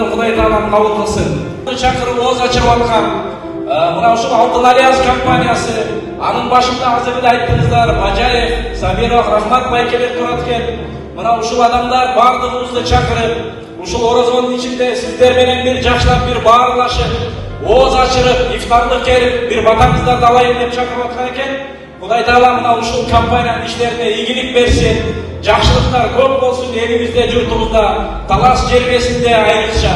адамдарды Кудай Таалам кабыл кылсын. Чакырып ооз ачып аткан мына ушул Алтын Альянс компаниясы, анын башында азыр эле айттыңыздар, Бажаев, Сабиров, Рахмат байкелер турат экен. Мына ушул адамдар бардыгыбызды чакырып, ушул орозонун ичинде сиздер менен бир жакшылап бир баарлашып, ооз ачырып, ифтарлык келип, бир батаңыздарды алайын деп чакырып аткан экен. Кудай Таала мына ушул компаниянын иштерине ийгилик берсин, жакшылыктар көп болсун элибизде, журтубузда, Талас жергесинде айрыкча.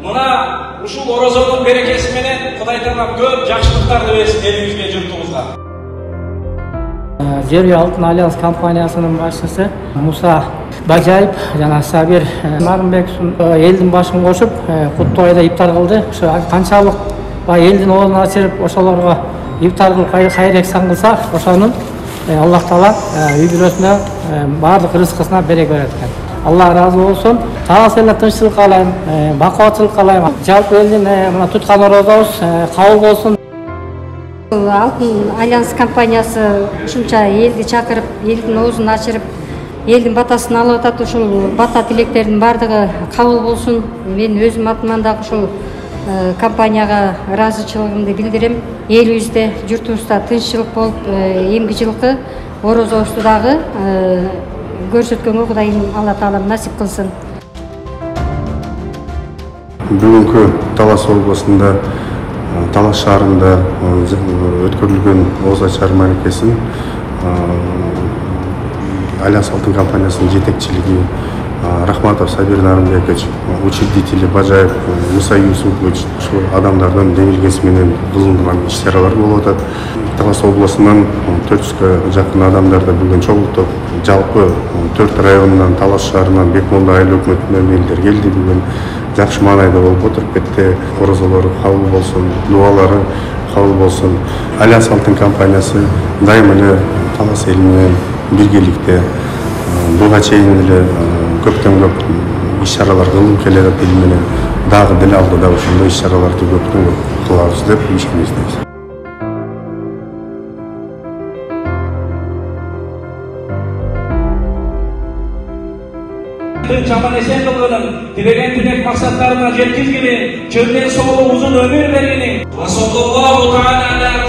Мына ушул орозонун берекеси менен Кудай Таалам көп жакшылыктарды берсин элибизге, журтубузга. Жерби Алтын Альянс компаниясынын башчысы Муса Бажаев жана Сабир Нарымбековдун элдин башын кошуп Куттубайда ифтар кылды. Ошо канчалык элдин оозун ачырып ошолорго ифтар кылып кайыр-эксан кылса, ошонун Аллах Таала үй бүлөсүнө баардык рызкысына береке берет экен. Алла разы болсун. Талас эле тынччылык каалайм, бакубатчылык каалайм. Жалпы элдин мына туткан орозобуз кабыл болсун. Алтын Альянс компаниясы ушунча элди чакырып, элдин оозун ачырып, элдин батасын алып атат. Ушул бата тилектердин баардыгы кабыл болсун. Мен өзүм атыман дагы ушул компанияга ыраазычылыгымды билдирем. Элибизде, журтубузда тынччылык болуп, эмки жылкы орозобузду дагы көрсөткөнгө Кудайым Алла Таалам насип кылсын. Бүгүнкү Талас облусунда, Талас шаарында өткөрүлгөн ооз ачар маекесин Альянс Алтын компаниясынын жетекчилиги Рахматов Сабир Нарымбекович, учредители Бажаев Муса Юсупович, ушул адамдардын демилгеси менен кылынган иш-чаралар болуп атат. Талас облусунан 400га жакын адамдар да бүгүн чогултуп, жалпы 4 районунан, Талас шаарынан, Бекмолда айыл өкмөтүнөн элдер келди. Бүгүн жакшы маанайда болуп отуруп кетти. Орозолору кабыл болсун, дуалары кабыл болсун. Альянс Алтын компаниясы дайым эле Талас эли менен биргеликте буга чейин эле көптөн көп иш-чаралар кылып келет эл менен. Дагы деле алдыда ошондой иш-чараларды көптөн көп кылабыз деп ишенебиз. Çaman esen kılgının, dilegen tilek maksatlarına жеткизгени, çölden soğulu uzun ömür vergeni. Ve sallallahu teala ala